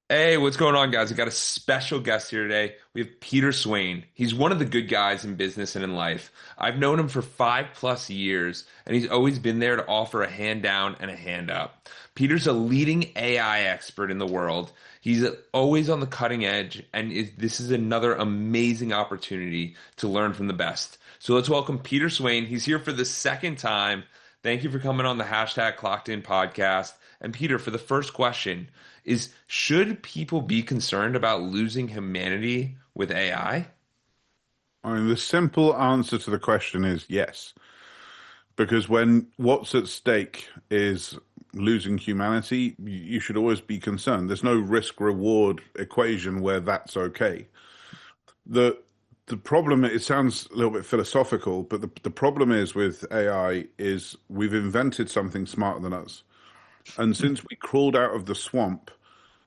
Hey, what's going on, guys? I got a special guest here today. We have Peter Swain. He's one of the good guys in business and in life. I've known him for 5+ years, and he's always been there to offer a hand down and a hand up. Peter's a leading AI expert in the world. He's always on the cutting edge, and this is another amazing opportunity to learn from the best. So let's welcome Peter Swain. He's here for the second time. Thank you for coming on the #Clockedin podcast. And Peter, for the first question, is should people be concerned about losing humanity with AI? I mean, the simple answer to the question is yes, because when what's at stake is losing humanity, you should always be concerned. There's no risk-reward equation where that's okay. The the problem, it sounds a little bit philosophical, but the problem is with AI is we've invented something smarter than us. And since we crawled out of the swamp,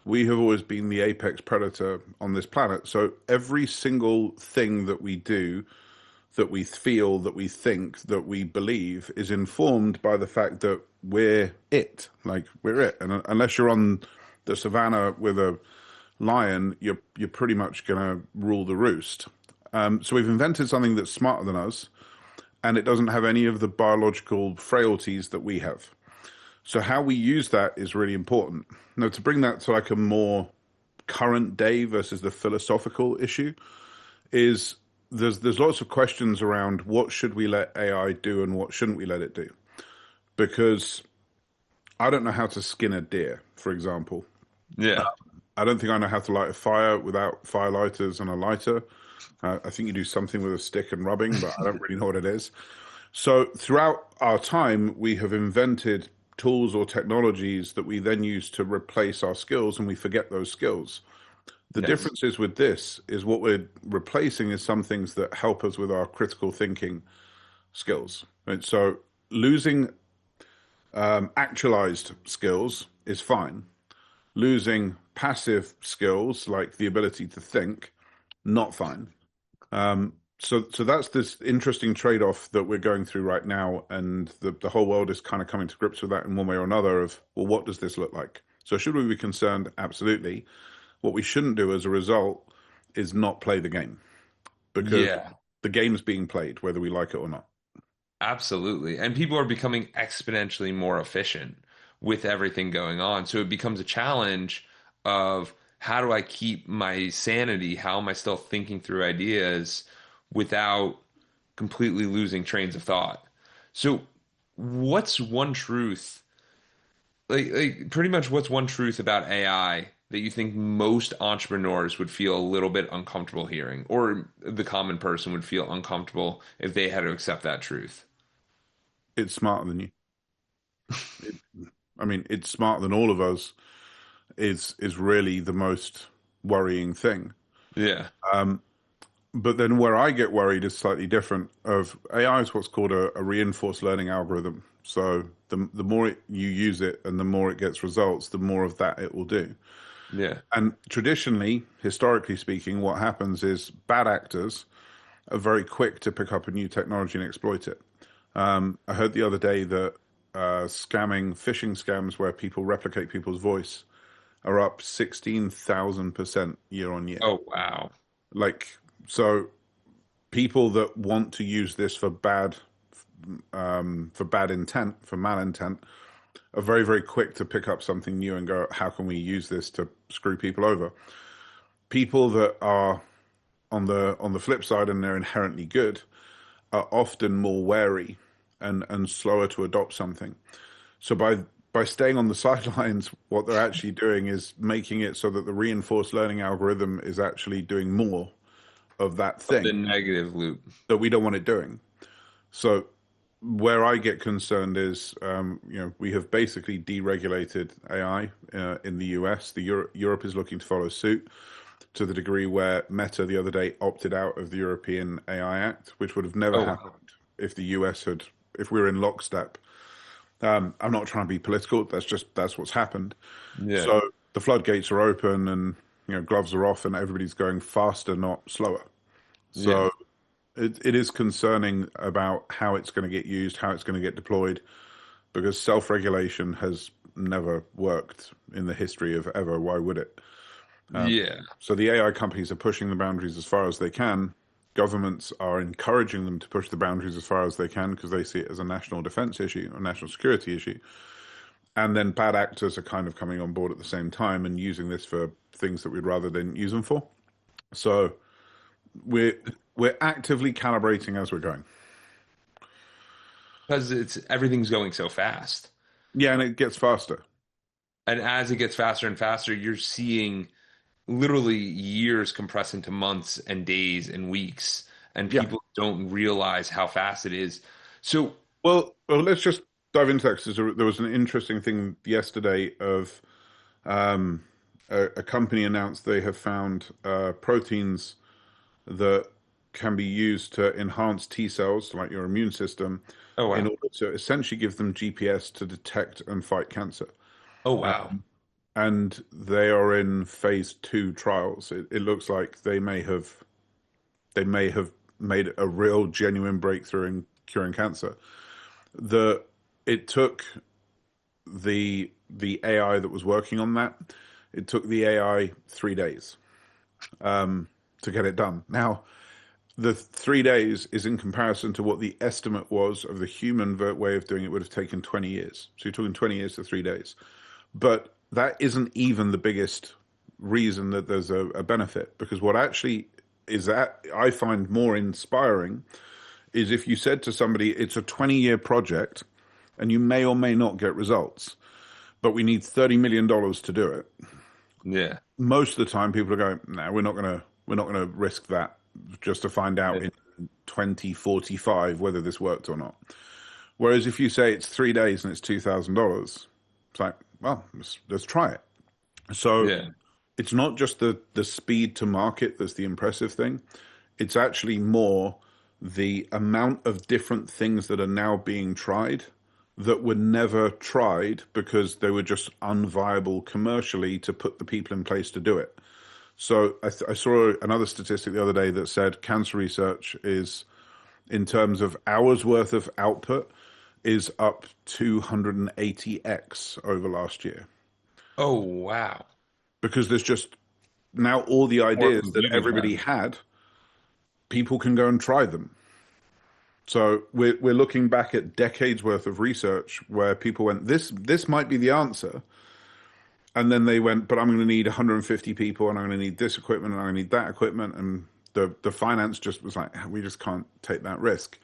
we have always been the apex predator on this planet. So every single thing that we do, that we feel, that we think, that we believe is informed by the fact that we're it. Like we're it. And unless you're on the savannah with a lion, you're pretty much going to rule the roost. So we've invented something that's smarter than us, and it doesn't have any of the biological frailties that we have. So how we use that is really important. Now, to bring that to like a more current day versus the philosophical issue, is there's lots of questions around what should we let AI do and what shouldn't we let it do? Because I don't know how to skin a deer, for example. Yeah. I don't think I know how to light a fire without firelighters and a lighter. I think you do something with a stick and rubbing, but I don't really know what it is. So throughout our time, we have invented tools or technologies that we then use to replace our skills, and we forget those skills. The Yes. difference is with this is what we're replacing is some things that help us with our critical thinking skills. Right? So losing actualized skills is fine. Losing passive skills like the ability to think, not fine. So that's this interesting trade-off that we're going through right now, and the whole world is kind of coming to grips with that in one way or another of, well, what does this look like? So should we be concerned? Absolutely. What we shouldn't do as a result is not play the game, because Yeah, the game's being played, whether we like it or not. absolutely. And people are becoming exponentially more efficient with everything going on. So it becomes a challenge of how do I keep my sanity? How am I still thinking through ideas without completely losing trains of thought? So what's one truth, like pretty much what's one truth about AI that you think most entrepreneurs would feel a little bit uncomfortable hearing, or the common person would feel uncomfortable if they had to accept that truth? It's smarter than you. It, I mean, it's smarter than all of us is really the most worrying thing. Yeah. Um, but then where I get worried is slightly different. Of AI is what's called a reinforced learning algorithm. So the more you use it and the more it gets results, the more of that it will do. Yeah. And traditionally, historically speaking, what happens is bad actors are very quick to pick up a new technology and exploit it. I heard the other day that phishing scams where people replicate people's voice are up 16,000% year on year. Oh, wow. Like, so people that want to use this for bad intent, for malintent, are very, very quick to pick up something new and go, how can we use this to screw people over? People that are on the flip side and they're inherently good are often more wary and slower to adopt something. So by staying on the sidelines, what they're actually doing is making it so that the reinforced learning algorithm is actually doing more of that The thing negative loop. that we don't want it doing. So where I get concerned is, we have basically deregulated AI in the US. Europe is looking to follow suit to the degree where Meta the other day opted out of the European AI Act, which would have never Oh, happened wow. if the US if we were in lockstep. I'm not trying to be political. That's what's happened. Yeah. So the floodgates are open, and gloves are off, and everybody's going faster, not slower. Yeah. So it is concerning about how it's going to get used, how it's going to get deployed, because self-regulation has never worked in the history of ever. Why would it? Yeah. So the AI companies are pushing the boundaries as far as they can. Governments are encouraging them to push the boundaries as far as they can because they see it as a national defense issue, a national security issue. And then bad actors are kind of coming on board at the same time and using this for things that we'd rather didn't use them for. So we're we're actively calibrating as we're going. Because everything's going so fast. Yeah, and it gets faster. And as it gets faster and faster, you're seeing literally years compress into months and days and weeks, and Yeah. people don't realize how fast it is. So, Well, let's just dive into that 'cause there was an interesting thing yesterday of um, a company announced they have found proteins that can be used to enhance T cells, like your immune system, oh in wow. order to essentially give them GPS to detect and fight cancer. Oh wow. And they are in phase 2 trials. It looks like they may have made a real genuine breakthrough in curing cancer. The it took the AI that was working on that. It took the AI 3 days to get it done. Now, the 3 days is in comparison to what the estimate was of the human way of doing it would have taken 20 years. So you're talking 20 years to 3 days. But that isn't even the biggest reason that there's a benefit, because what actually is that I find more inspiring is if you said to somebody, it's a 20-year project and you may or may not get results, but we need $30 million to do it. Yeah. Most of the time people are going, no, we're not gonna risk that just to find out Yeah. in 2045 whether this worked or not. Whereas if you say it's 3 days and it's $2,000, it's like, well, let's try it. So Yeah. it's not just the speed to market that's the impressive thing. It's actually more the amount of different things that are now being tried that were never tried because they were just unviable commercially to put the people in place to do it. So I saw another statistic the other day that said cancer research is, in terms of hours worth of output, is up 280x over last year Oh wow. because there's just now all the More ideas that computing everybody time. had, people can go and try them. So we're looking back at decades worth of research where people went, this might be the answer, and then they went, but I'm going to need 150 people, and I'm going to need this equipment, and I'm going to need that equipment, and the finance just was like, we just can't take that risk.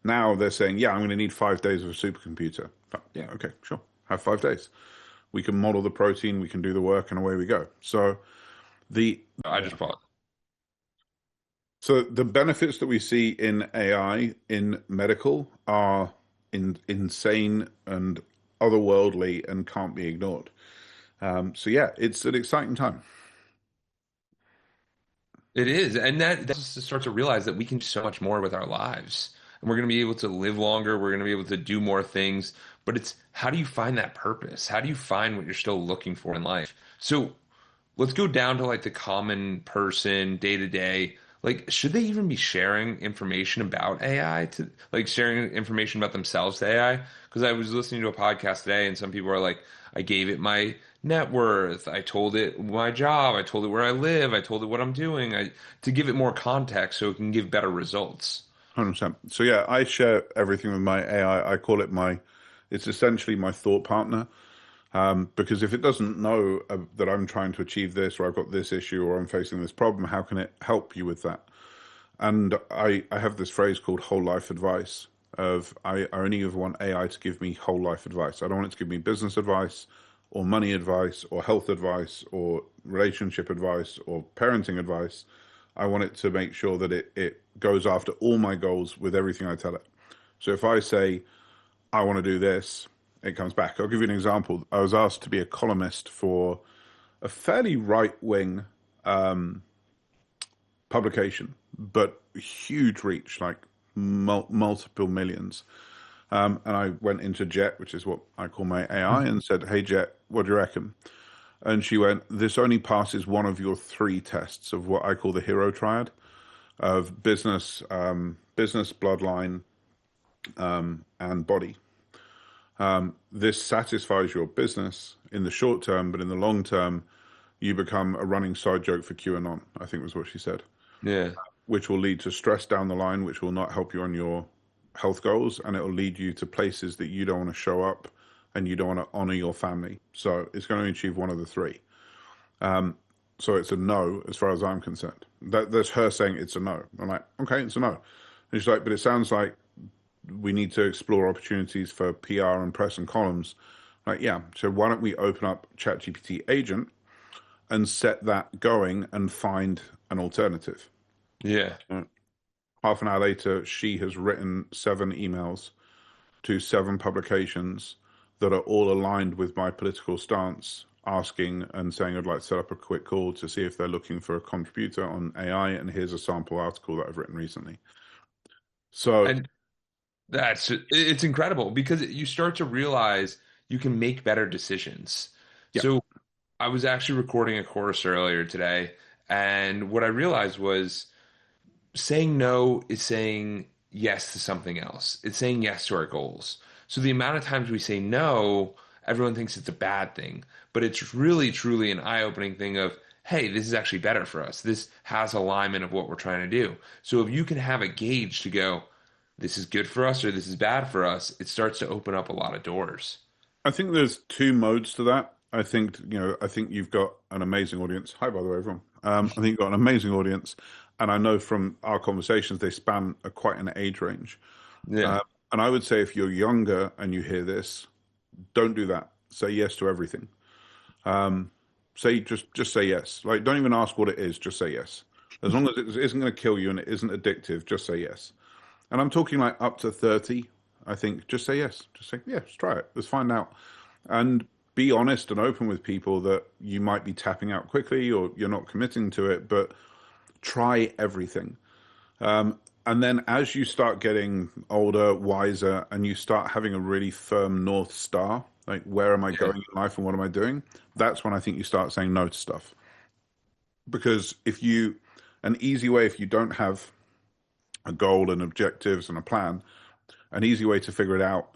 Now they're saying, yeah, I'm going to need 5 days of a supercomputer. But, yeah, okay, sure, have 5 days. We can model the protein, we can do the work, and away we go. So the I just bought. So the benefits that we see in AI in medical are insane and otherworldly and can't be ignored. So yeah, it's an exciting time. It is, and that's just to start to realize that we can do so much more with our lives, and we're going to be able to live longer. We're going to be able to do more things. But it's how do you find that purpose? How do you find what you're still looking for in life? So let's go down to like the common person day to day. Like, should they even be sharing information about AI to like sharing information about themselves to AI? Because I was listening to a podcast today, and some people are like, I gave it my net worth, I told it my job, I told it where I live, I told it what I'm doing, to give it more context so it can give better results. 100%. So yeah, I share everything with my AI. I call it it's essentially my thought partner. Because if it doesn't know that I'm trying to achieve this, or I've got this issue, or I'm facing this problem, how can it help you with that? And I have this phrase called whole life advice of I only ever want AI to give me whole life advice. I don't want it to give me business advice or money advice or health advice or relationship advice or parenting advice. I want it to make sure that it goes after all my goals with everything I tell it. So if I say, I want to do this, it comes back. I'll give you an example. I was asked to be a columnist for a fairly right-wing publication, but huge reach, like multiple millions. And I went into Jet, which is what I call my AI, and said, "Hey Jet, what do you reckon?" And she went, "This only passes one of your three tests of what I call the hero triad of business, business, bloodline, and body. This satisfies your business in the short term, but in the long term, you become a running side joke for QAnon, I think was what she said, Yeah. which will lead to stress down the line, which will not help you on your health goals, and it will lead you to places that you don't want to show up and you don't want to honor your family. So it's going to achieve one of the three. So it's a no as far as I'm concerned. That's her saying it's a no. I'm like, okay, it's a no. And she's like, but it sounds like we need to explore opportunities for PR and press and columns. Like, yeah. So why don't we open up ChatGPT Agent and set that going and find an alternative? Yeah. Half an hour later, she has written 7 emails to 7 publications that are all aligned with my political stance, asking and saying I'd like to set up a quick call to see if they're looking for a contributor on AI. And here's a sample article that I've written recently. So, And it's incredible because you start to realize you can make better decisions. yeah, So I was actually recording a course earlier today, and what I realized was saying no is saying yes to something else. It's saying yes to our goals. So the amount of times we say no, everyone thinks it's a bad thing, but it's really truly an eye-opening thing of, hey, this is actually better for us. This has alignment of what we're trying to do. So if you can have a gauge to go, this is good for us or this is bad for us, it starts to open up a lot of doors. I think there's 2 modes to that. I think you've got an amazing audience. Hi, by the way, everyone. I think you've got an amazing audience. And I know from our conversations, they span quite an age range. Uh, Yeah. and I would say if you're younger and you hear this, don't do that. Say yes to everything. Say just say yes. Like don't even ask what it is. Just say yes. As long as it isn't going to kill you and it isn't addictive, just say yes. And I'm talking like up to 30. I think just say yes. Just say yeah. Let's try it. Let's find out. And be honest and open with people that you might be tapping out quickly or you're not committing to it, but try everything. And then as you start getting older, wiser, and you start having a really firm North Star, like where am I Yeah. going in life and what am I doing? That's when I think you start saying no to stuff. Because an easy way, if you don't have a goal and objectives and a plan, an easy way to figure it out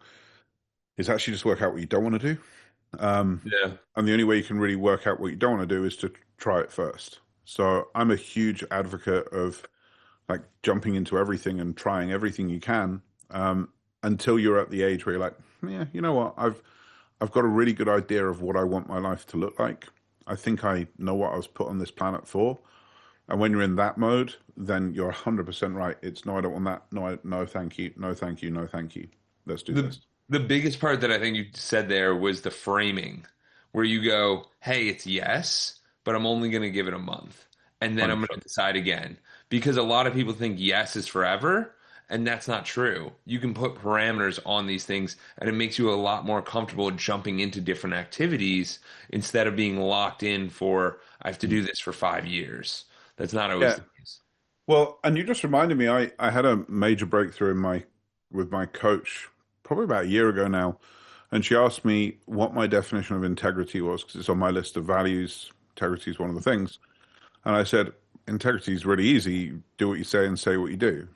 is actually just work out what you don't want to do. Yeah. And the only way you can really work out what you don't want to do is to try it first. So I'm a huge advocate of like jumping into everything and trying everything you can until you're at the age where you're like, yeah, you know what, I've got a really good idea of what I want my life to look like. I think I know what I was put on this planet for. And when you're in that mode, then you're 100% right. It's no, I don't want that. No, no, thank you. No, thank you. No, thank you. Let's do The this. the biggest part that I think you said there was the framing, where you go, "Hey, it's yes, but I'm only going to give it a month, and then I'm going to 100%. decide again." Because a lot of people think yes is forever, and that's not true. You can put parameters on these things, and it makes you a lot more comfortable jumping into different activities instead of being locked in for, I have to do this for 5 years. That's not always Yeah. the case. Well, and you just reminded me, I had a major breakthrough in my with my coach probably about a year ago now, and she asked me what my definition of integrity was because it's on my list of values. Integrity is one of the things, and I said integrity is really easy. Do what you say and say what you do.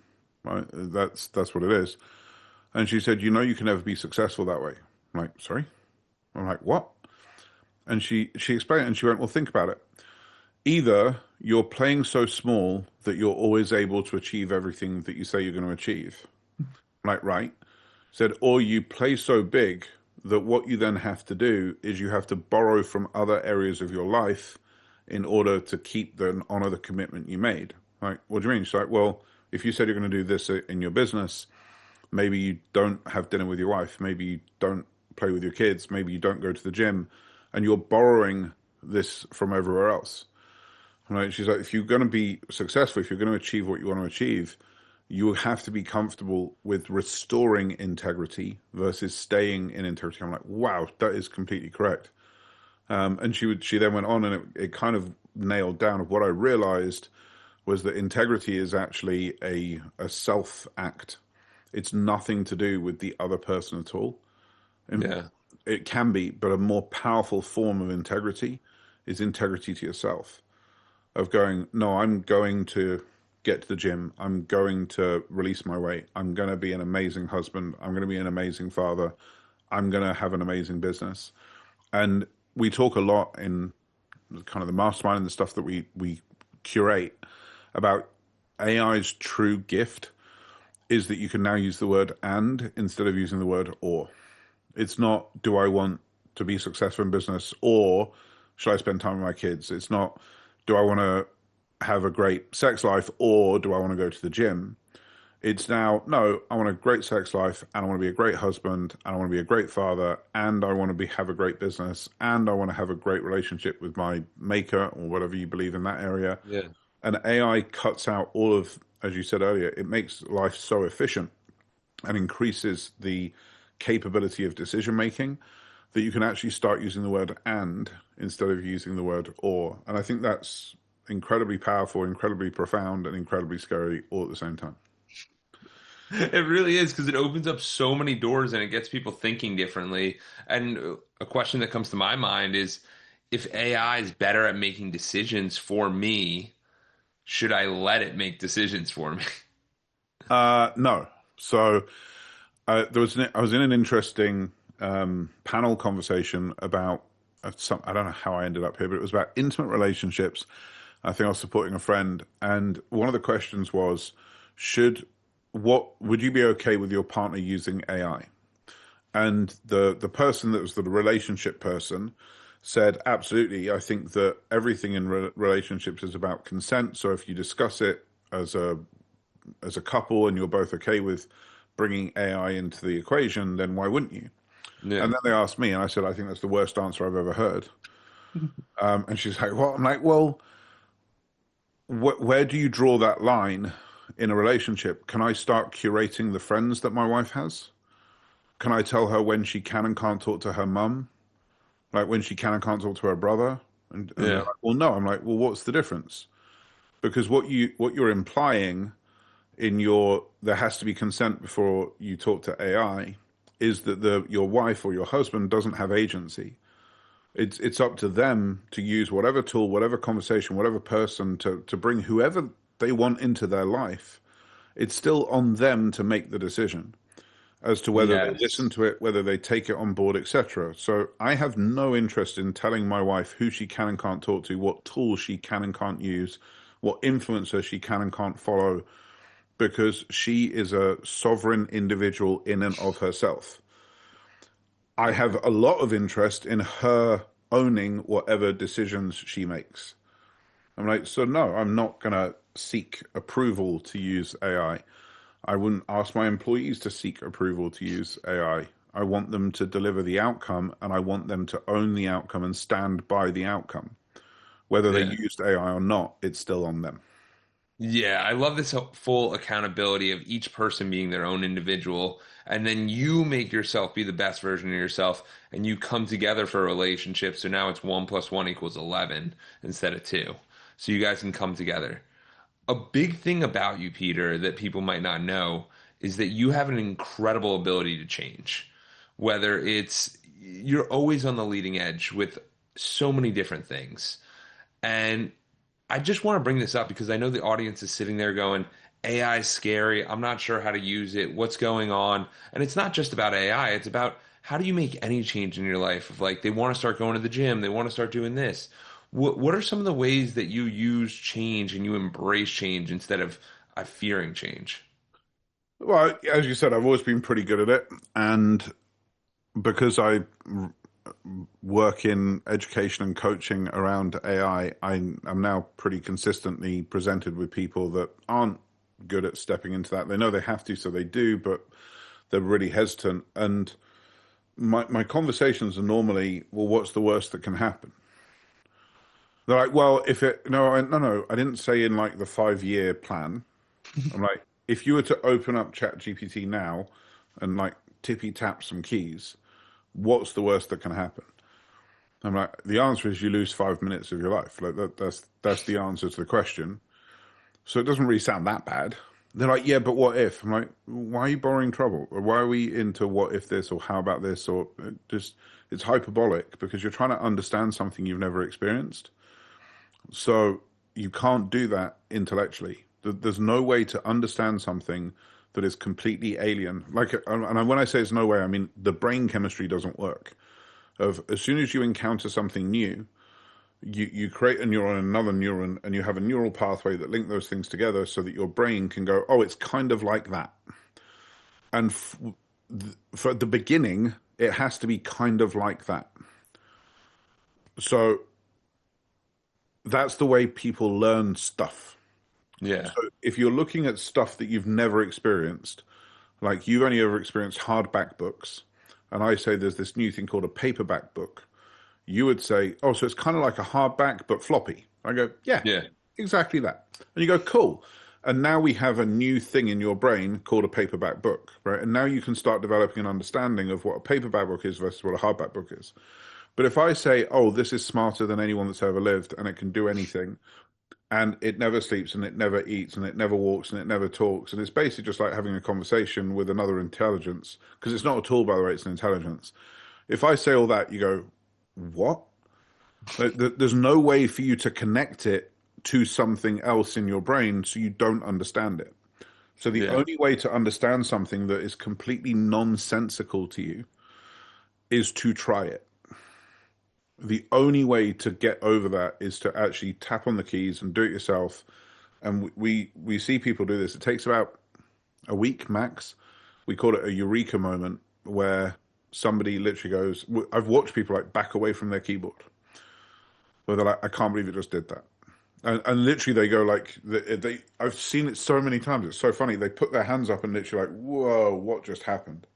Right? That's what it is. And she said, you know, you can never be successful that way. I'm like, sorry. I'm like, what? And she explained it, and she went, well, think about it. Either you're playing so small that you're always able to achieve everything that you say you're going to achieve. Like, right. Said, or you play so big that what you then have to do is you have to borrow from other areas of your life in order to keep the honor the commitment you made. Like, what do you mean? She's like, well, if you said you're going to do this in your business, maybe you don't have dinner with your wife, maybe you don't play with your kids, maybe you don't go to the gym, and you're borrowing this from everywhere else. Right? She's like, if you're going to be successful, if you're going to achieve what you want to achieve, you have to be comfortable with restoring integrity versus staying in integrity. I'm like, wow, that is completely correct. And she then went on, and it kind of nailed down of what I realized was that integrity is actually a self act. It's nothing to do with the other person at all. And Yeah. it can be, but a more powerful form of integrity is integrity to yourself. Of going, no, I'm going to get to the gym. I'm going to release my weight. I'm going to be an amazing husband. I'm going to be an amazing father. I'm going to have an amazing business. And we talk a lot in kind of the mastermind and the stuff that we curate about AI's true gift is that you can now use the word and instead of using the word or. It's not, do I want to be successful in business or should I spend time with my kids? It's not, do I want to have a great sex life or do I want to go to the gym? It's now, no, I want a great sex life and I want to be a great husband and I want to be a great father and I want to have a great business and I want to have a great relationship with my maker or whatever you believe in that area. Yeah. And AI cuts out all of, as you said earlier, it makes life so efficient and increases the capability of decision making that you can actually start using the word and instead of using the word or. And I think that's incredibly powerful, incredibly profound, and incredibly scary all at the same time. It really is because it opens up so many doors and it gets people thinking differently. And a question that comes to my mind is if AI is better at making decisions for me, should I let it make decisions for me? No. So I was in an interesting panel conversation about I don't know how I ended up here, but it was about intimate relationships. I think I was supporting a friend, and one of the questions was, what would you be okay with your partner using AI? And the person that was the relationship person said, absolutely. I think that everything in relationships is about consent. So if you discuss it as a couple and you're both okay with bringing AI into the equation, then why wouldn't you? Yeah. And then they asked me, and I said, I think that's the worst answer I've ever heard. And she's like, well, I'm like, well, where do you draw that line in a relationship? Can I start curating the friends that my wife has? Can I tell her when she can and can't talk to her mum? Like when she can and can't talk to her brother? And they're Yeah. like, well, no. I'm like, well, what's the difference? Because what you're implying in there has to be consent before you talk to AI is that your wife or your husband doesn't have agency. It's up to them to use whatever tool, whatever conversation, whatever person to bring whoever they want into their life. It's still on them to make the decision as to whether they listen Yes. to it, whether they take it on board, etc. So I have no interest in telling my wife who she can and can't talk to, what tools she can and can't use, what influencer she can and can't follow, because she is a sovereign individual in and of herself. I have a lot of interest in her owning whatever decisions she makes. I'm like, so no, I'm not going to seek approval to use AI. I wouldn't ask my employees to seek approval to use AI. I want them to deliver the outcome and I want them to own the outcome and stand by the outcome. Whether they Yeah. used AI or not, it's still on them. Yeah, I love this full accountability of each person being their own individual, and then you make yourself be the best version of yourself, and you come together for a relationship. So now it's 1 + 1 = 11 instead of two. So you guys can come together. A big thing about you, Peter, that people might not know is that you have an incredible ability to change. Whether you're always on the leading edge with so many different things. And I just want to bring this up because I know the audience is sitting there going, AI is scary. I'm not sure how to use it. What's going on? And it's not just about AI. It's about how do you make any change in your life? Of like they want to start going to the gym, they want to start doing this. What are some of the ways that you use change and you embrace change instead of fearing change? Well, as you said, I've always been pretty good at it. And because work in education and coaching around AI, I'm now pretty consistently presented with people that aren't good at stepping into that. They know they have to, so they do, but they're really hesitant. And my conversations are normally, well, what's the worst that can happen? They're like, well, if it, no, no, I didn't say in like the 5 year plan. I'm like, if you were to open up ChatGPT now and like tippy tap some keys, what's the worst that can happen? I'm like, the answer is you lose 5 minutes of your life. Like that's the answer to the question. So it doesn't really sound that bad. They're like, yeah, but what if? I'm like, why are you borrowing trouble? Or why are we into what if this or how about this? Or just it's hyperbolic because you're trying to understand something you've never experienced. So you can't do that intellectually. There's no way to understand something that is completely alien. Like, and when I say it's no way, I mean the brain chemistry doesn't work. As soon as you encounter something new, You create a neuron, another neuron, and you have a neural pathway that link those things together so that your brain can go, oh, it's kind of like that. And for the beginning, it has to be kind of like that. So that's the way people learn stuff. Yeah. So if you're looking at stuff that you've never experienced, like you've only ever experienced hardback books, and I say there's this new thing called a paperback book, you would say, oh, so it's kind of like a hardback but floppy. I go, yeah, Yeah. exactly that. And you go, cool. And now we have a new thing in your brain called a paperback book, right? And now you can start developing an understanding of what a paperback book is versus what a hardback book is. But if I say, oh, this is smarter than anyone that's ever lived and it can do anything, and it never sleeps and it never eats and it never walks and it never talks, and it's basically just like having a conversation with another intelligence, because it's not a tool, by the way, it's an intelligence. If I say all that, you go, what? There's no way for you to connect it to something else in your brain, so you don't understand it. So the Yeah. only way to understand something that is completely nonsensical to you is to try it. The only way to get over that is to actually tap on the keys and do it yourself. And we see people do this. It takes about a week max. We call it a eureka moment, where somebody literally goes, I've watched people like back away from their keyboard, where they're like, I can't believe it just did that. And literally they go like, I've seen it so many times. It's so funny. They put their hands up and literally like, whoa, what just happened?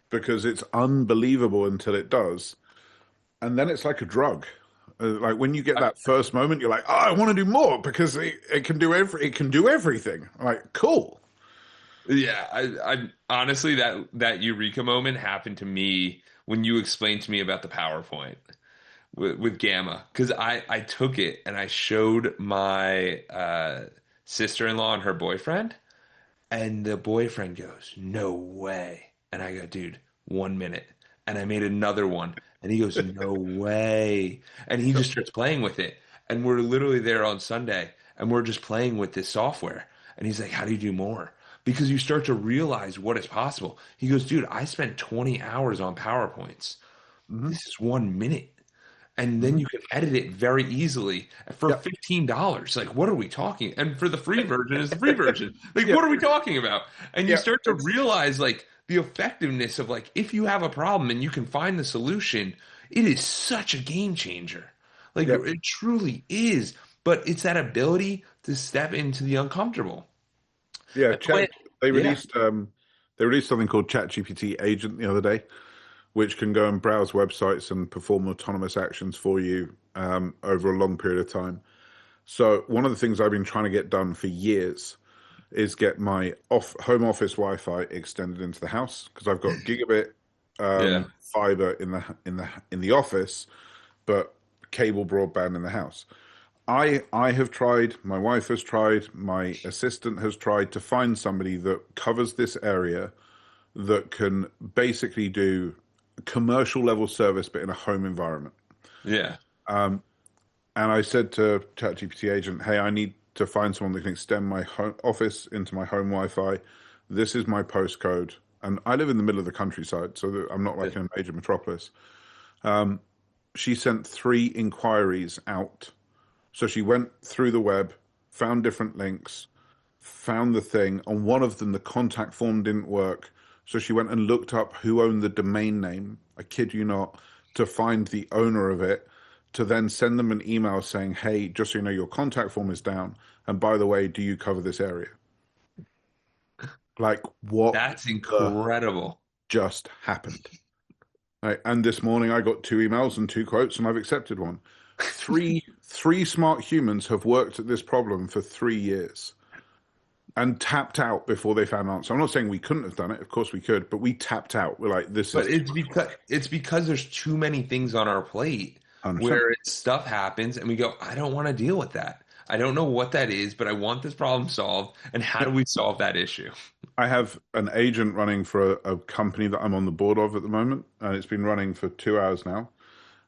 Because it's unbelievable until it does. And then it's like a drug. Like when you get that first moment, you're like, oh, I want to do more because it can do it can do everything. I'm like, cool. Yeah, I honestly that eureka moment happened to me when you explained to me about the PowerPoint with Gamma, because I took it and I showed my sister-in-law and her boyfriend, and the boyfriend goes, "No way," and I go, "Dude, 1 minute," and I made another one, and he goes, "No way," and he just starts playing with it, and we're literally there on Sunday, and we're just playing with this software, and he's like, "How do you do more?" Because you start to realize what is possible. He goes, "Dude, I spent 20 hours on PowerPoints. Hmm. This is 1 minute." And then Hmm. you can edit it very easily for Yeah. $15. Like, what are we talking? And for the free version is the free version. Like, Yeah. what are we talking about? And you Yeah. start to realize like the effectiveness of like if you have a problem and you can find the solution, it is such a game changer. Like Yeah. it truly is. But it's that ability to step into the uncomfortable. Yeah. And the way, They yeah, released they released something called ChatGPT Agent the other day, which can go and browse websites and perform autonomous actions for you over a long period of time. So one of the things I've been trying to get done for years is get my home office Wi-Fi extended into the house, because I've got gigabit yeah, fiber in the office, but cable broadband in the house. I have tried, my wife has tried, my assistant has tried to find somebody that covers this area that can basically do commercial level service but in a home environment. yeah. And I said to ChatGPT agent, hey, I need to find someone that can extend my home office into my home Wi-Fi. This is my postcode. And I live in the middle of the countryside, so I'm not like in a major metropolis. She sent 3 inquiries out. So she went through the web, found different links, found the thing. On one of them, the contact form didn't work. So she went and looked up who owned the domain name. I kid you not, to find the owner of it, to then send them an email saying, hey, just so you know, your contact form is down. And by the way, do you cover this area? Like, what That's the incredible. just happened? Right. And this morning I got 2 emails and 2 quotes, and I've accepted one. Three smart humans have worked at this problem for 3 years and tapped out before they found an answer. I'm not saying we couldn't have done it. Of course we could, but we tapped out. We're like, this But is it's because there's too many things on our plate 100%. where stuff happens and we go, I don't want to deal with that. I don't know what that is, but I want this problem solved. And how do we solve that issue? I have an agent running for a company that I'm on the board of at the moment, and it's been running for 2 hours now.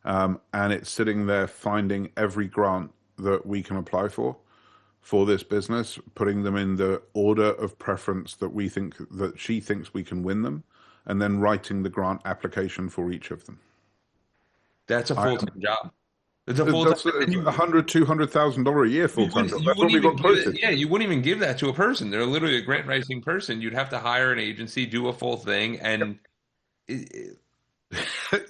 And it's sitting there finding every grant that we can apply for this business, putting them in the order of preference that we think that she thinks we can win them, and then writing the grant application for each of them. That's a I full-time job. It's a full time. That's And a $100,000, $200,000 a year full time job. you That's what wouldn't we even got give it. quoted. Yeah, you wouldn't even give that to a person. They're literally a grant writing person. You'd have to hire an agency, do a full thing, and it,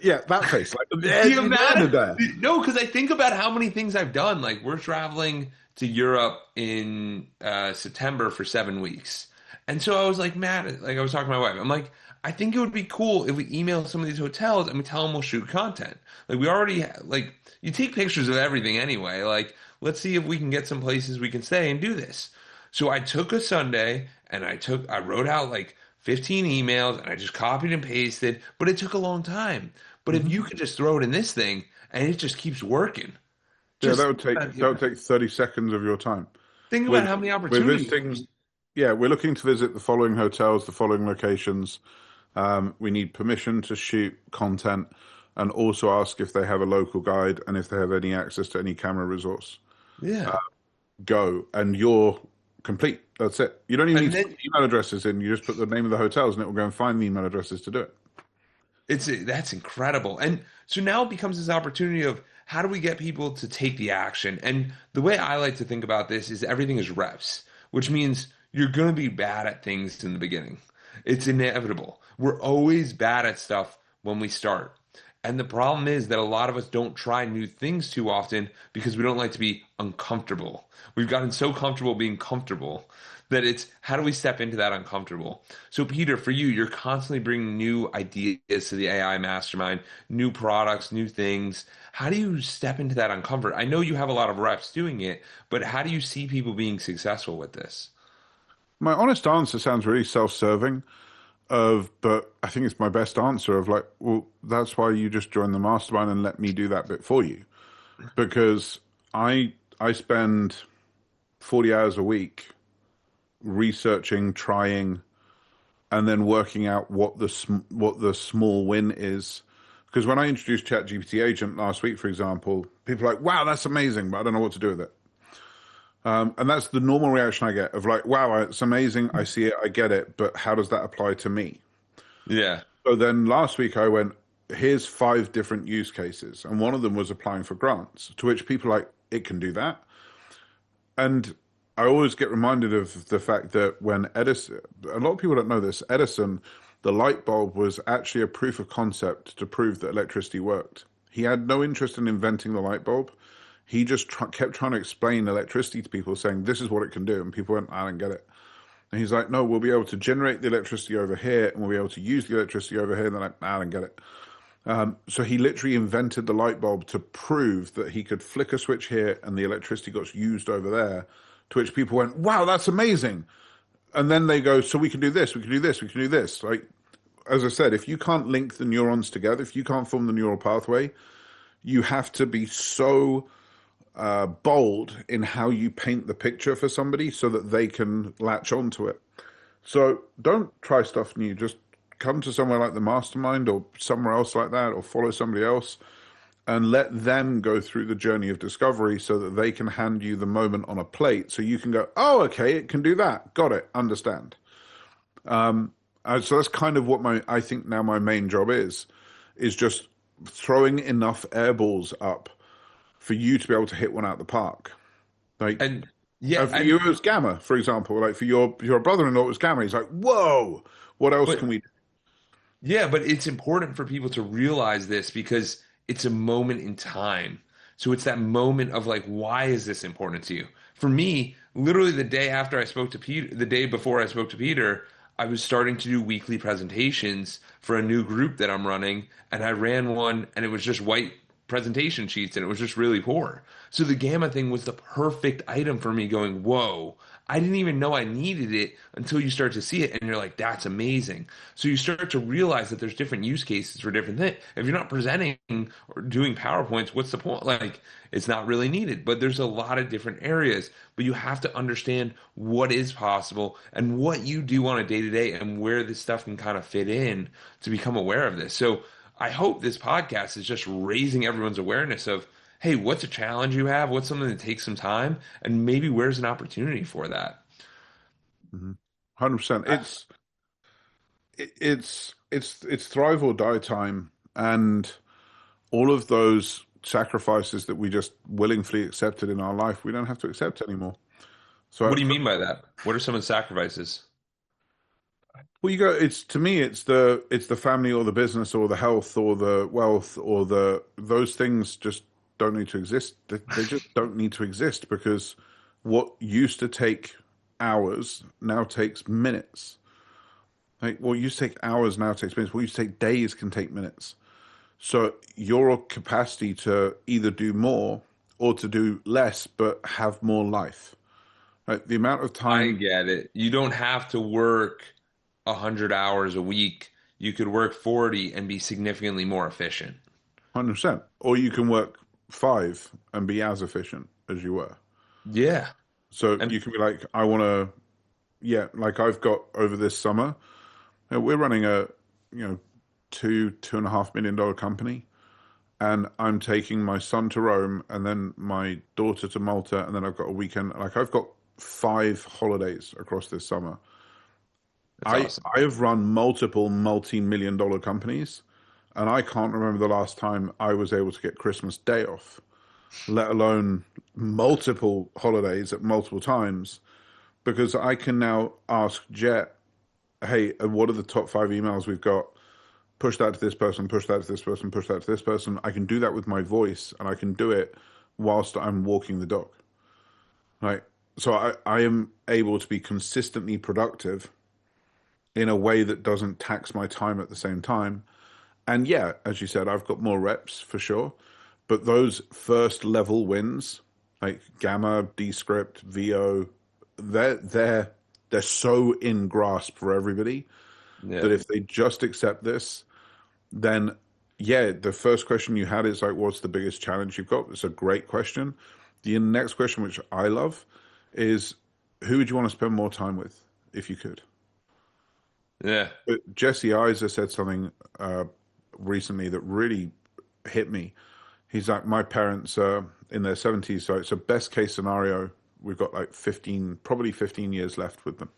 Yeah, that face. Like, do you landed imagine? there. No, because I think about how many things I've done. Like we're traveling to Europe in September for 7 weeks, and so I was like, Matt, like I was talking to my wife. I'm like, I think it would be cool if we email some of these hotels and we tell them we'll shoot content. Like we already like you take pictures of everything anyway. Like let's see if we can get some places we can stay and do this. So I took a Sunday and I wrote out like 15 emails and I just copied and pasted, but it took a long time. But if Hmm. you could just throw it in this thing and it just keeps working, Yeah, just that would take 30 seconds of your time. think about We're how many we're opportunities. visiting. Yeah, we're looking to visit the following hotels, the following locations. We need permission to shoot content, and also ask if they have a local guide and if they have any access to any camera resource. Yeah. Go, and you're complete. That's it. You don't even And need to put then email addresses in. You just put the name of the hotels, and it will go and find the email addresses to do it. that's incredible. And so now it becomes this opportunity of how do we get people to take the action? And the way I like to think about this is everything is reps, which means you're going to be bad at things in the beginning. It's inevitable. We're always bad at stuff when we start. And the problem is that a lot of us don't try new things too often because we don't like to be uncomfortable. We've gotten so comfortable being comfortable that it's how do we step into that uncomfortable? So, Peter, for you, you're constantly bringing new ideas to the AI mastermind, new products, new things. How do you step into that uncomfort? I know you have a lot of reps doing it, but how do you see people being successful with this? My honest answer sounds really self-serving, but I think it's my best answer of like, well, that's why you just join the mastermind and let me do that bit for you. Because I spend 40 hours a week researching, trying, and then working out what the small win is. Because when I introduced ChatGPT Agent last week, for example, people are like, "Wow, that's amazing," but I don't know what to do with it. And that's the normal reaction I get of like, "Wow, it's amazing. I see it, I get it, but how does that apply to me?" Yeah. So then last week I went, "Here's 5 different use cases," and one of them was applying for grants. To which people are like, "It can do that." And I always get reminded of the fact that when Edison, a lot of people don't know this, Edison, the light bulb was actually a proof of concept to prove that electricity worked. He had no interest in inventing the light bulb. He just kept trying to explain electricity to people, saying, "This is what it can do." And people went, "I don't get it." And he's like, "No, we'll be able to generate the electricity over here and we'll be able to use the electricity over here." And they're like, "I don't get it." So he literally invented the light bulb to prove that he could flick a switch here and the electricity got used over there. To which people went, "Wow, that's amazing." And then they go, "So we can do this, we can do this, we can do this." Like, as I said, if you can't link the neurons together, if you can't form the neural pathway, you have to be so bold in how you paint the picture for somebody so that they can latch onto it. So don't try stuff new. Just come to somewhere like the mastermind or somewhere else like that, or follow somebody else and let them go through the journey of discovery so that they can hand you the moment on a plate so you can go, "Oh, okay, it can do that. Got it. Understand." So that's kind of what I think now my main job is just throwing enough air balls up for you to be able to hit one out the park. Like, And yeah, for you, and it was Gamma, for example. Like for your brother-in-law, it was Gamma. He's like, "Whoa, what else but can we do?" yeah, but it's important for people to realize this because it's a moment in time. So it's that moment of like, why is this important to you? For me, literally the day after I spoke to Peter, the day before I spoke to Peter, I was starting to do weekly presentations for a new group that I'm running, and I ran one, and it was just white presentation sheets, and it was just really poor. So the gamma thing was the perfect item for me going, whoa, I didn't even know I needed it until you start to see it and you're like, that's amazing. So you start to realize that there's different use cases for different things. If you're not presenting or doing PowerPoints, what's the point? Like, it's not really needed, but there's a lot of different areas. But you have to understand what is possible and what you do on a day to day and where this stuff can kind of fit in to become aware of this. So I hope this podcast is just raising everyone's awareness of, hey, what's a challenge you have? What's something that takes some time? And maybe where's an opportunity for that? 100%. Uh, It's thrive or die time, and all of those. sacrifices that we just willingly accepted in our life, we don't have to accept anymore. So, What do you mean by that? What are some of the sacrifices? well, you go. It's to me, it's the family or the business or the health or the wealth or the those things just don't need to exist. They just don't need to exist because what used to take hours now takes minutes. Like what used to take hours now takes minutes. What used to take days can take minutes. So your capacity to either do more or to do less but have more life. Like the amount of I time, get it. You don't have to work 100 hours a week. You could work 40 and be significantly more efficient. 100%, or you can work five and be as efficient as you were. Yeah. So And you can be like, I want to, yeah, like I've got over this summer, we're running a, you know, $2.5 million company, and I'm taking my son to Rome and then my daughter to Malta, and then I've got a weekend. Like I've got 5 holidays across this summer. that's I awesome. I have run multiple multi-million-dollar companies, and I can't remember the last time I was able to get Christmas Day off, let alone multiple holidays at multiple times, because I can now ask Jet, hey, what are the top 5 emails we've got? Push that to this person, push that to this person, push that to this person. I can do that with my voice, and I can do it whilst I'm walking the dog. Right. So I am able to be consistently productive in a way that doesn't tax my time at the same time. And yeah, as you said, I've got more reps for sure. But those first level wins, like Gamma, Descript, VO, they're so in grasp for everybody Yeah. that if they just accept this, then yeah, the first question you had is like, what's the biggest challenge you've got? It's a great question. The next question, which I love, is who would you want to spend more time with if you could? Yeah. But Jesse Iser said something recently that really hit me. He's like, my parents are in their 70s, so it's a best case scenario. We've got like 15, probably 15 years left with them.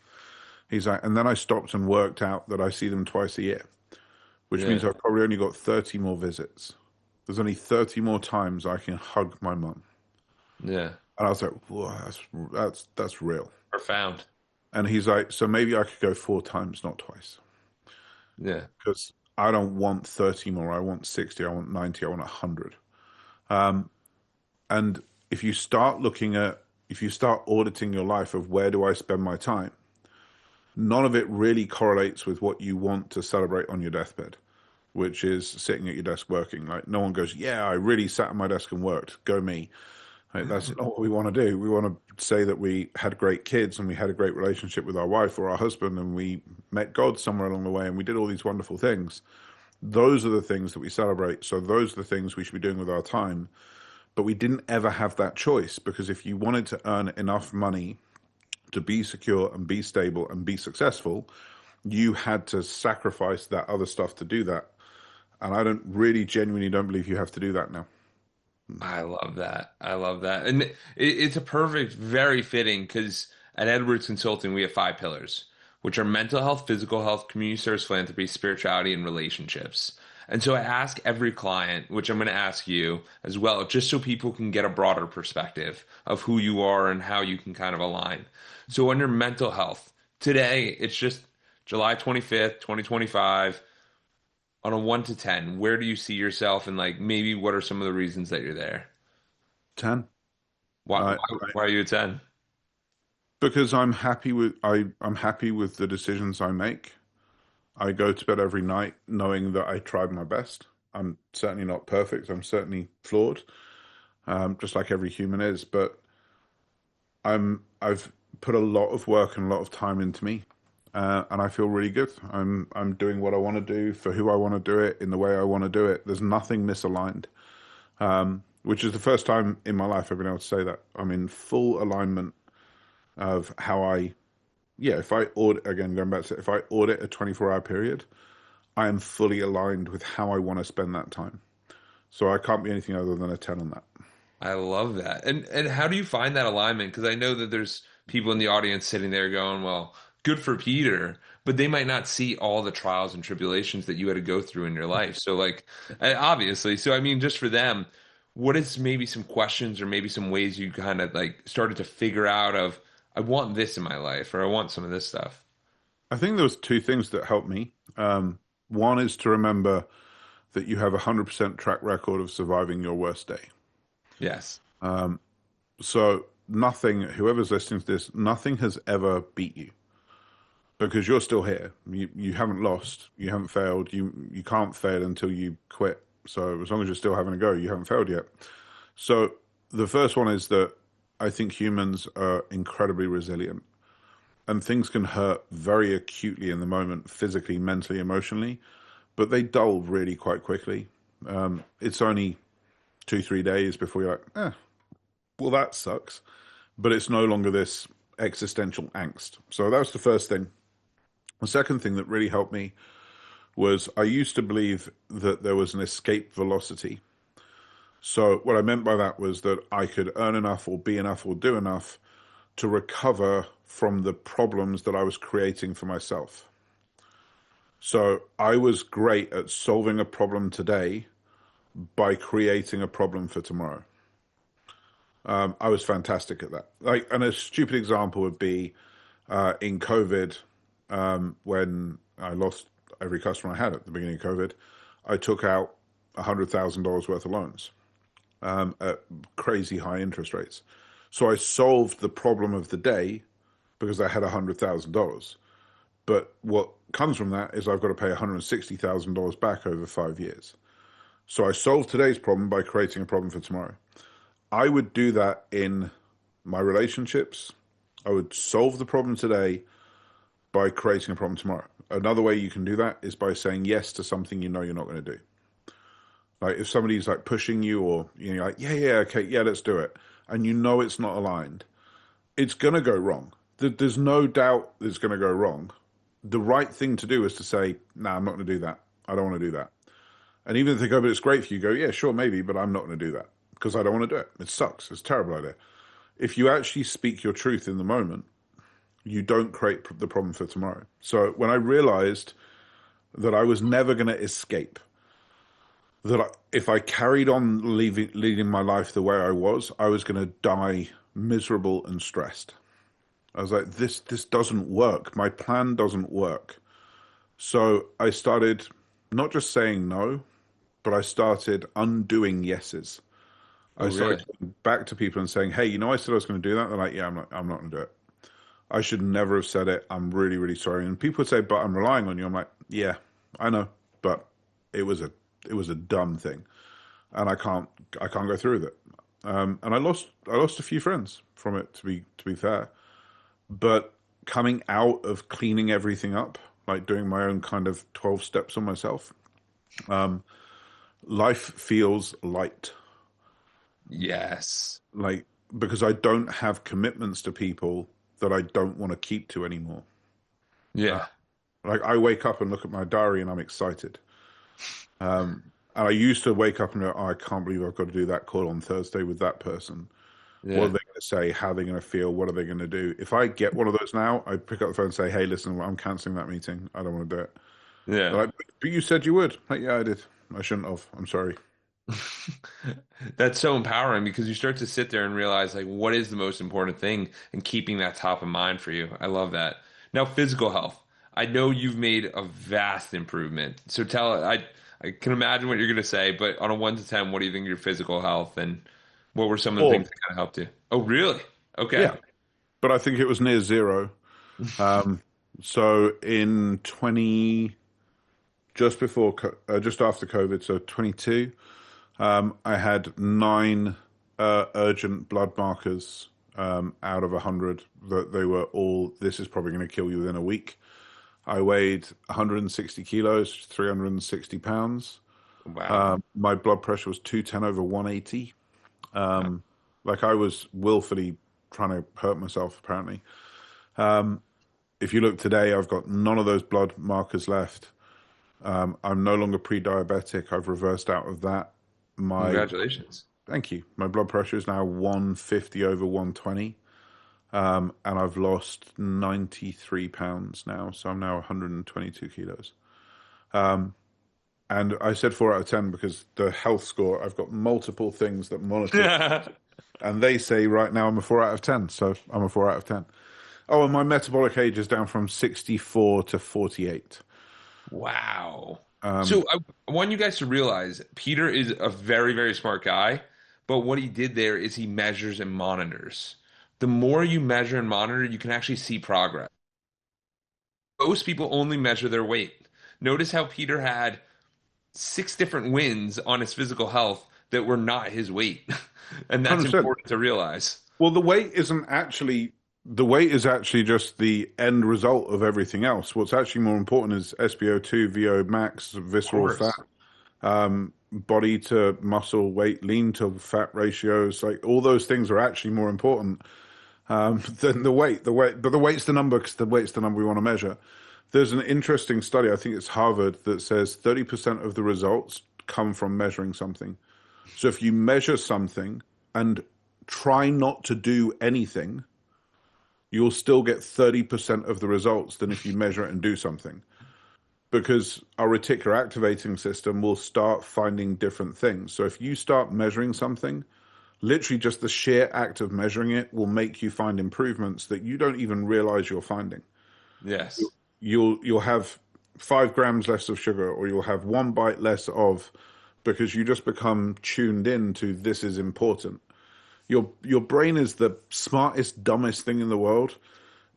He's like, and then I stopped and worked out that I see them twice a year, which Yeah. means I've probably only got 30 more visits. There's only 30 more times I can hug my mum. Yeah. And I was like, whoa, that's real. Profound. And he's like, so maybe I could go 4 times, not twice. Yeah. Because I don't want 30 more. I want 60. I want 90. I want 100. Um, and if you start auditing your life of where do I spend my time, none of it really correlates with what you want to celebrate on your deathbed, which is sitting at your desk working. Like no one goes, yeah, I really sat at my desk and worked. Go me. Like, that's not what we want to do. We want to say that we had great kids and we had a great relationship with our wife or our husband and we met God somewhere along the way and we did all these wonderful things. Those are the things that we celebrate. So those are the things we should be doing with our time. But we didn't ever have that choice because if you wanted to earn enough money to be secure and be stable and be successful, you had to sacrifice that other stuff to do that. And I don't really genuinely don't believe you have to do that now. I love that. I love that. And it's a perfect, very fitting because at Edwards Consulting, we have 5 pillars, which are mental health, physical health, community service, philanthropy, spirituality, and relationships. And so I ask every client, which I'm going to ask you as well, just so people can get a broader perspective of who you are and how you can kind of align. So under mental health, today it's just July 25th, 2025. On a 1 to 10, where do you see yourself and like maybe what are some of the reasons that you're there? 10. Why I, why, why are you a 10? because I'm happy with the decisions I make. I go to bed every night knowing that I tried my best. I'm certainly not perfect. I'm certainly flawed, just like every human is. But I've put a lot of work and a lot of time into me, and I feel really good. I'm doing what I want to do for who I want to do it in the way I want to do it. There's nothing misaligned, which is the first time in my life I've been able to say that. I'm in full alignment of how yeah, if I audit, again, going back to if I audit a 24-hour period, I am fully aligned with how I want to spend that time. So I can't be anything other than a 10 on that. I love that. And how do you find that alignment? Because I know that there's people in the audience sitting there going, well, good for Peter, but they might not see all the trials and tribulations that you had to go through in your life. So like obviously, so I mean just for them, what is maybe some questions or maybe some ways you kind of like started to figure out of I want this in my life or I want some of this stuff? I think there was two things that helped me. One is to remember that you have a 100% track record of surviving your worst day. Yes. So nothing, whoever's listening to this, nothing has ever beat you because you're still here. You haven't lost, you haven't failed. You can't fail until you quit. So as long as you're still having a go, you haven't failed yet. So the first one is that I think humans are incredibly resilient and things can hurt very acutely in the moment, physically, mentally, emotionally, but they dull really quite quickly. It's only 2, 3 days before you're like, well, that sucks. But it's no longer this existential angst. So that was the first thing. The second thing that really helped me was I used to believe that there was an escape velocity. So what I meant by that was that I could earn enough or be enough or do enough to recover from the problems that I was creating for myself. So I was great at solving a problem today by creating a problem for tomorrow. I was fantastic at that. Like, and a stupid example would be in COVID, when I lost every customer I had at the beginning of COVID, I took out $100,000 worth of loans at crazy high interest rates. So I solved the problem of the day because I had $100,000. But what comes from that is I've got to pay $160,000 back over 5 years. So I solved today's problem by creating a problem for tomorrow. I would do that in my relationships. I would solve the problem today by creating a problem tomorrow. Another way you can do that is by saying yes to something you know you're not going to do. Like if somebody's like pushing you or you're like, yeah, okay, yeah, let's do it. And you know it's not aligned. It's going to go wrong. There's no doubt it's going to go wrong. The right thing to do is to say, nah, I'm not going to do that. I don't want to do that. And even if they go, but it's great for you, go, yeah, sure, maybe, but I'm not going to do that because I don't want to do it. It sucks. It's a terrible idea. If you actually speak your truth in the moment, you don't create the problem for tomorrow. So when I realized that I was never going to escape, that if I carried on leading my life the way I was going to die miserable and stressed. I was like, this doesn't work. My plan doesn't work. So I started not just saying no, but I started undoing yeses. Oh, I really? started going back to people and saying, hey, I said I was going to do that. They're like, yeah, I'm not going to do it. I should never have said it. I'm really, really sorry. And people would say, but I'm relying on you. I'm like, yeah, I know, but it was a dumb thing, and I can't go through with it. And I lost a few friends from it. To be fair, but coming out of cleaning everything up, like doing my own kind of 12 steps on myself, life feels light. Yes. Like because I don't have commitments to people that I don't want to keep to anymore. Yeah. Like I wake up and look at my diary and I'm excited. And I used to wake up and go, oh, I can't believe I've got to do that call on Thursday with that person. What are Yeah. they going to say? How are they going to feel? What are they going to do? If I get one of those now, I pick up the phone and say, hey, listen, I'm canceling that meeting. I don't want to do it. Yeah. They're like, but you said you would. Like, yeah, I did. I shouldn't have. I'm sorry. That's so empowering because you start to sit there and realize like what is the most important thing and keeping that top of mind for you. I love that. Now, physical health. I know you've made a vast improvement. So I can imagine what you're going to say, but on a 1 to 10, what do you think of your physical health and what were some of the Or, things that kind of helped you? Oh, really? Okay. yeah, but I think it was near zero. Um, so in 20, just after COVID, so 22, I had 9 urgent blood markers out of 100 that they were all, this is probably going to kill you within a week. I weighed 160 kilos, 360 pounds. Wow. My blood pressure was 210 over 180. Like I was willfully trying to hurt myself, apparently. If you look today, I've got none of those blood markers left. I'm no longer pre-diabetic. I've reversed out of that. My Congratulations. Thank you. My blood pressure is now 150 over 120. And I've lost 93 pounds now, so I'm now 122 kilos. And I said 4 out of 10 because the health score, I've got multiple things that monitor, and they say right now I'm a 4 out of 10. So I'm a 4 out of 10. Oh, and my metabolic age is down from 64 to 48. Wow. Um, So I want you guys to realize Peter is a very, very smart guy, but what he did there is he measures and monitors. The more you measure and monitor, you can actually see progress. Most people only measure their weight. Notice how Peter had 6 different wins on his physical health that were not his weight. And that's 100%. important to realize. Well, the weight is actually just the end result of everything else. What's actually more important is SpO2, VO max, Of visceral fat, course. body to muscle weight, lean to fat ratios. Like all those things are actually more important than the weight. But the weight's the number because the weight's the number we want to measure. There's an interesting study, I think it's Harvard, that says 30% of the results come from measuring something. So if you measure something and try not to do anything, you'll still get 30% of the results than if you measure it and do something. Because our reticular activating system will start finding different things. So if you start measuring something, literally just the sheer act of measuring it will make you find improvements that you don't even realize you're finding. Yes. You'll have 5 grams less of sugar, or you'll have 1 bite less of, because you just become tuned in to this is important. Your brain is the smartest, dumbest thing in the world.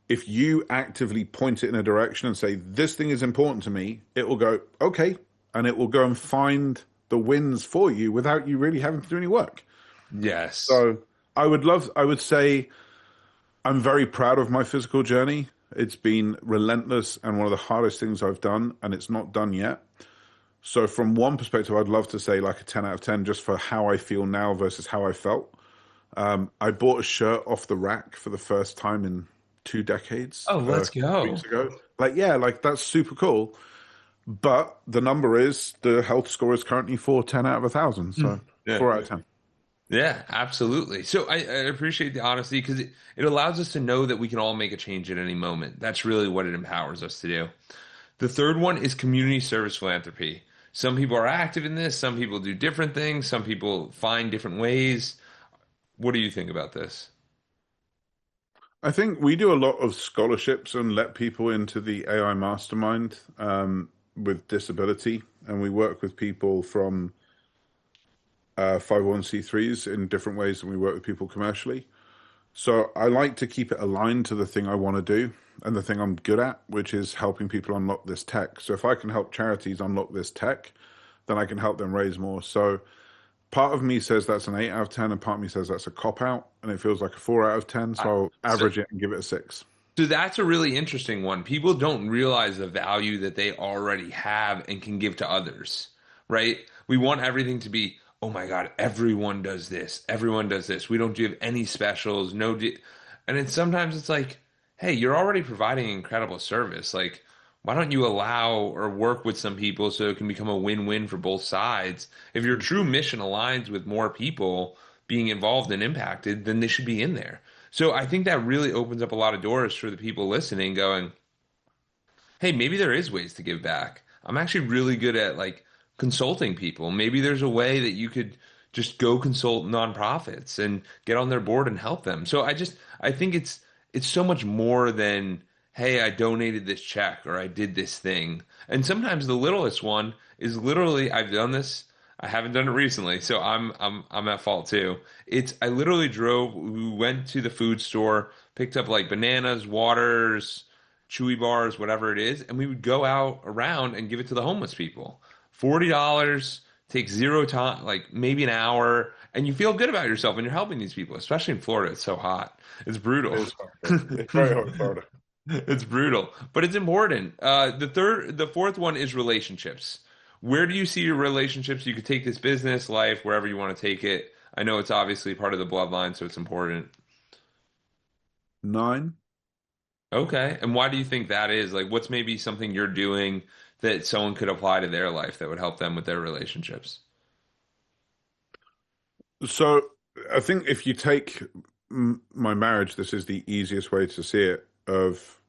If you actively point it in a direction and say, this thing is important to me, it will go, okay. And it will go and find the wins for you without you really having to do any work. Yes. So I would say I'm very proud of my physical journey. It's been relentless and one of the hardest things I've done, and it's not done yet. So from one perspective, I'd love to say like a 10 out of 10 just for how I feel now versus how I felt. I bought a shirt off the rack for the first time in 2 decades Oh, a let's couple go. weeks ago. Like, yeah, like that's super cool. But the number is the health score is currently 4 10 out of 1,000. So Yeah. 4 out of 10. Yeah, absolutely. So I appreciate the honesty because it allows us to know that we can all make a change at any moment. That's really what it empowers us to do. The third one is community service philanthropy. Some people are active in this, some people do different things, some people find different ways. What do you think about this? I think we do a lot of scholarships and let people into the AI mastermind with disability. And we work with people from 501c3s in different ways than we work with people commercially. So I like to keep it aligned to the thing I want to do and the thing I'm good at, which is helping people unlock this tech. So if I can help charities unlock this tech, then I can help them raise more. So part of me says that's an 8 out of 10, and part of me says that's a cop out, and it feels like a 4 out of 10. I, So I'll so, average it and give it a 6. so that's a really interesting one. People don't realize the value that they already have and can give to others, right? We want everything to be, oh my God, everyone does this. Everyone does this. We don't give any specials, and then sometimes it's like, hey, you're already providing incredible service. Like, why don't you allow or work with some people so it can become a win-win for both sides? If your true mission aligns with more people being involved and impacted, then they should be in there. So I think that really opens up a lot of doors for the people listening, going, hey, maybe there is ways to give back. I'm actually really good at like consulting people. Maybe there's a way that you could just go consult nonprofits and get on their board and help them. So I think it's so much more than, hey, I donated this check or I did this thing. And sometimes the littlest one is literally, I've done this. I haven't done it recently, so I'm at fault too. I literally we went to the food store, picked up like bananas, waters, chewy bars, whatever it is, and we would go out around and give it to the homeless people. $40 takes zero time, like maybe an hour, and you feel good about yourself and you're helping these people, especially in Florida. It's so hot. It's brutal. It's hard. It's very hard in Florida. It's brutal, but it's important. The fourth one is relationships. Where do you see your relationships? You could take this business, life, wherever you want to take it. I know it's obviously part of the bloodline, so it's important. 9. Okay. And why do you think that is? Like, what's maybe something you're doing that someone could apply to their life that would help them with their relationships? So I think if you take my marriage, this is the easiest way to see it. Of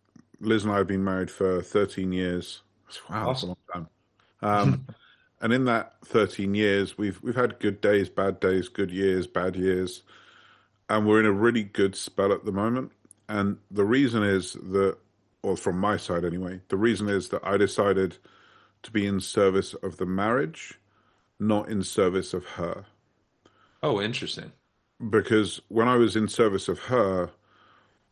Liz and I have been married for 13 years. Wow, that's a Awesome. long time. Um, And in that 13 years, we've had good days, good years, bad years, and we're in a really good spell at the moment. And the reason is that, or from my side anyway, the reason is that I decided to be in service of the marriage, not in service of her. Oh, interesting. Because when I was in service of her,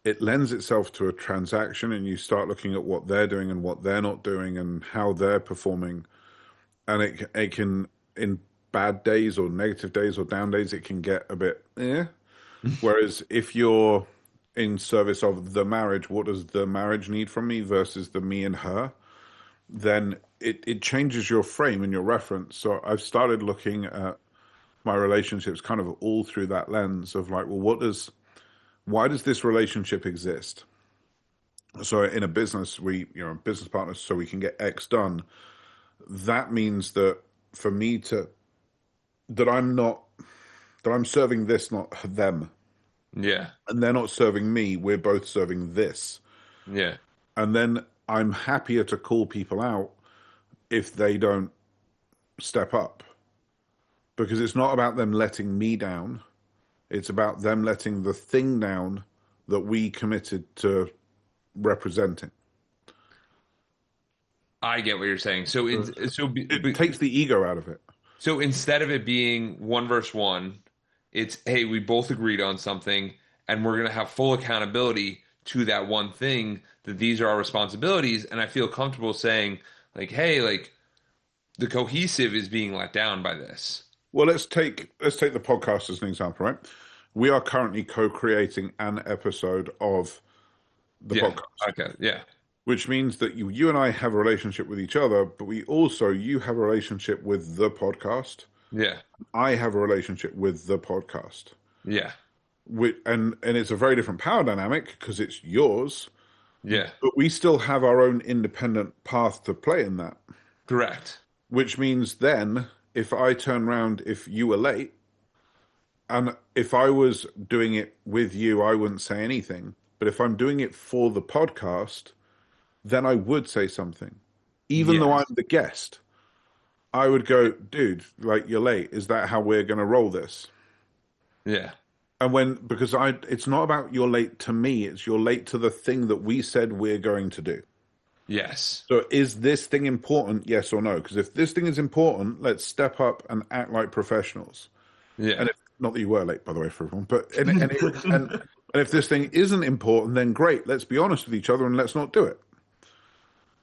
it lends itself to a transaction, and you start looking at what they're doing and what they're not doing and how they're performing. And it can, in bad days or negative days or down days, it can get a bit Whereas if you're in service of the marriage, what does the marriage need from me versus the me and her? Then it changes your frame and your reference. So I've started looking at my relationships kind of all through that lens of like, well, why does this relationship exist? So in a business, business partners, so we can get X done. That means that for me to, that I'm not, that I'm serving this, not them. Yeah. And they're not serving me. We're both serving this. Yeah. And then I'm happier to call people out if they don't step up. Because it's not about them letting me down. It's about them letting the thing down that we committed to representing. I get what you're saying. It takes the ego out of it. So instead of it being one versus one, it's, hey, we both agreed on something and we're going to have full accountability to that one thing, that these are our responsibilities. And I feel comfortable saying, like, hey, like, the cohesive is being let down by this. Well, let's take the podcast as an example, right? We are currently co-creating an episode of the Yeah. podcast. Okay. Yeah. Which means that you and I have a relationship with each other, but you have a relationship with the podcast. Yeah. I have a relationship with the podcast. Yeah. And it's a very different power dynamic because it's yours, Yeah. but we still have our own independent path to play in that. Correct. Which means then, if I turn around, if you were late, and if I was doing it with you, I wouldn't say anything. But if I'm doing it for the podcast, then I would say something. Even though I'm the guest, I would go, dude, like, you're late. Is that how we're going to roll this? Yeah. And because it's not about you're late to me, it's you're late to the thing that we said we're going to do. Yes. So is this thing important? Yes or no? Because if this thing is important, let's step up and act like professionals. Yeah. And not that you were late, by the way, for everyone, but and if this thing isn't important, then great. Let's be honest with each other and let's not do it.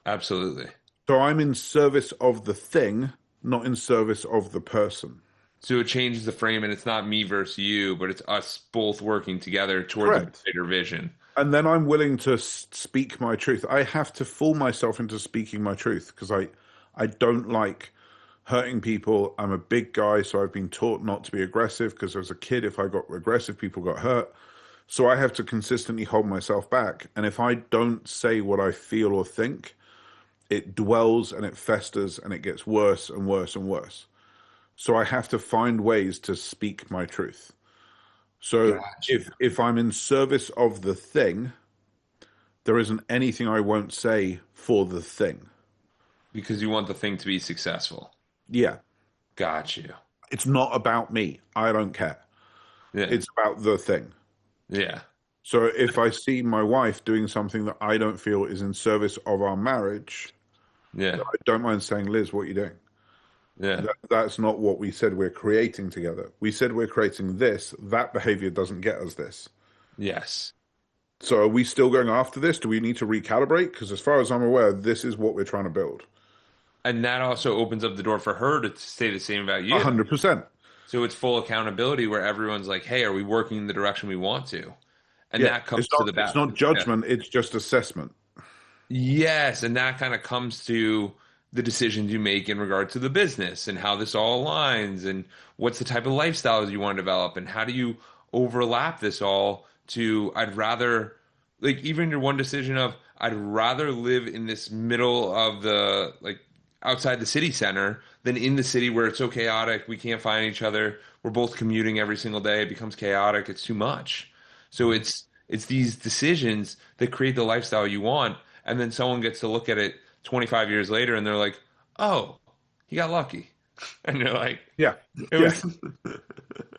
Absolutely. So I'm in service of the thing, not in service of the person. So it changes the frame, and it's not me versus you, but it's us both working together towards a bigger vision. And then I'm willing to speak my truth. I have to fool myself into speaking my truth because I don't like hurting people. I'm a big guy, so I've been taught not to be aggressive because as a kid, if I got aggressive, people got hurt. So I have to consistently hold myself back. And if I don't say what I feel or think, it dwells and it festers and it gets worse and worse and worse. So I have to find ways to speak my truth. So if I'm in service of the thing, there isn't anything I won't say for the thing. Because you want the thing to be successful. Yeah. Got you. It's not about me. I don't care. Yeah. It's about the thing. Yeah. So if I see my wife doing something that I don't feel is in service of our marriage, yeah, I don't mind saying, Liz, what are you doing? Yeah. That's not what we said we're creating together. We said we're creating this. That behavior doesn't get us this. Yes. So are we still going after this? Do we need to recalibrate? Because as far as I'm aware, this is what we're trying to build. And that also opens up the door for her to say the same about you. 100%. So it's full accountability where everyone's like, hey, are we working in the direction we want to? And that comes to the back. It's not judgment. It's just assessment. Yes. And that kind of comes to the decisions you make in regard to the business and how this all aligns and what's the type of lifestyles you want to develop and how do you overlap this all to, I'd rather, like, even your one decision of, I'd rather live in this middle of the, like, outside the city center than in the city where it's so chaotic, we can't find each other, we're both commuting every single day, it becomes chaotic, it's too much. So it's these decisions that create the lifestyle you want, and then someone gets to look at it 25 years later and they're like, oh, he got lucky. And you're like, Yeah, it yeah, was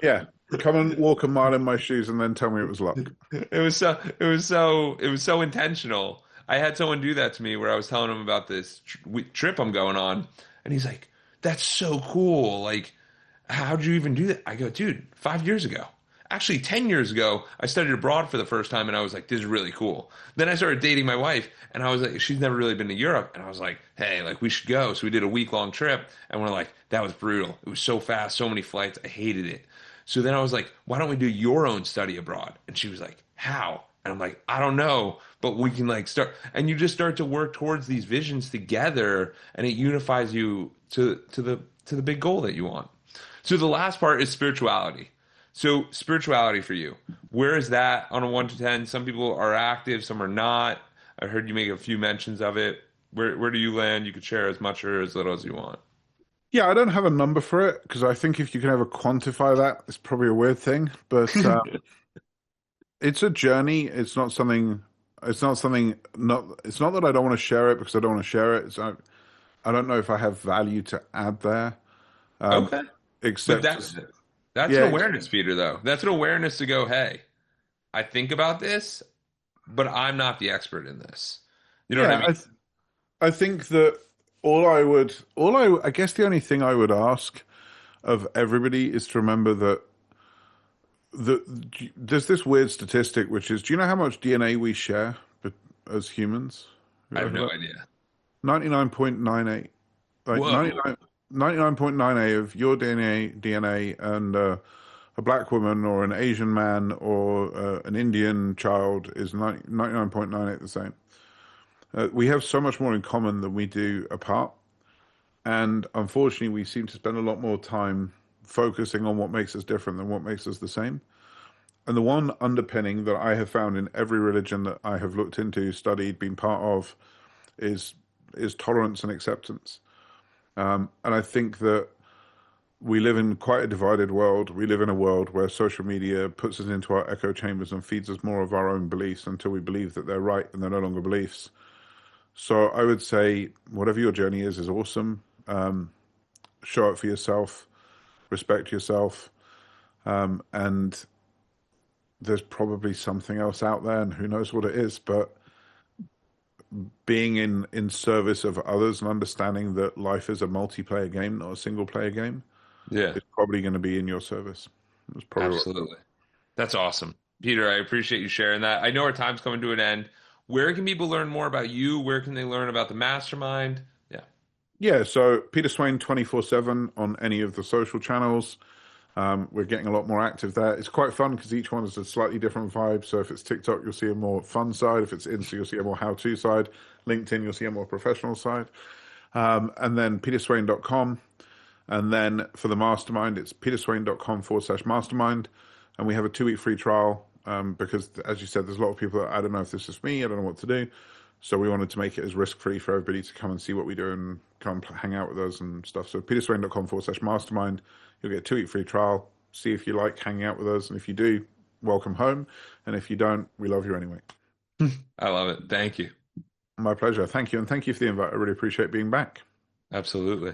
yeah. Come and walk a mile in my shoes and then tell me it was luck. it was so intentional. I had someone do that to me where I was telling him about this trip I'm going on, and he's like, "That's so cool! Like, how'd you even do that?" I go, "Dude, 5 years ago, actually 10 years ago, I studied abroad for the first time, and I was like, this is really cool." Then I started dating my wife, and I was like, she's never really been to Europe, and I was like, "Hey, like we should go." So we did a week-long trip, and we're like, that was brutal. It was so fast, so many flights. I hated it. So then I was like, why don't we do your own study abroad? And she was like, how? And I'm like, I don't know, but we can like start. And you just start to work towards these visions together, and it unifies you to the big goal that you want. So the last part is spirituality. So spirituality for you, where is that on a 1 to 10? Some people are active, some are not. I heard you make a few mentions of it. Where do you land? You could share as much or as little as you want. Yeah, I don't have a number for it because I think if you can ever quantify that, it's probably a weird thing. But it's a journey. It's not something. It's not something. Not. It's not that I don't want to share it because I don't want to share it. I don't know if I have value to add there. Um, Okay. But except, that's an yeah, awareness, Peter, though. That's an awareness to go, hey, I think about this, but I'm not the expert in this. You know what I yeah. mean? I think that I guess the only thing I would ask of everybody is to remember that there's this weird statistic, which is, do you know how much DNA we share as humans? I Have you have ever no heard? idea. 99.98, like Whoa. 99.98 of your DNA and a black woman or an Asian man or an Indian child is 99.98 the same. We have so much more in common than we do apart. And unfortunately, we seem to spend a lot more time focusing on what makes us different than what makes us the same. And the one underpinning that I have found in every religion that I have looked into, studied, been part of, is tolerance and acceptance. And I think that we live in quite a divided world. We live in a world where social media puts us into our echo chambers and feeds us more of our own beliefs until we believe that they're right and they're no longer beliefs. So I would say whatever your journey is awesome. Show up for yourself, respect yourself, and there's probably something else out there, and who knows what it is. But being in service of others and understanding that life is a multiplayer game, not a single player game, Yeah, is probably going to be in your service. That's probably what. absolutely. That's awesome. Peter, I appreciate you sharing that. I know our time's coming to an end. Where can people learn more about you? Where can they learn about the mastermind? Yeah. Yeah, so Peter Swain 24/7 on any of the social channels. We're getting a lot more active there. It's quite fun because each one is a slightly different vibe. So if it's TikTok, you'll see a more fun side. If it's Insta, you'll see a more how-to side. LinkedIn, you'll see a more professional side. And then peterswain.com. And then for the mastermind, it's peterswain.com/mastermind. And we have a 2-week free trial because, as you said, there's a lot of people that I don't know if this is me, I don't know what to do. So we wanted to make it as risk-free for everybody to come and see what we do and come hang out with us and stuff. So peterswain.com/mastermind. You'll get a 2-week free trial. See if you like hanging out with us. And if you do, welcome home. And if you don't, we love you anyway. I love it. Thank you. My pleasure. Thank you. And thank you for the invite. I really appreciate being back. Absolutely.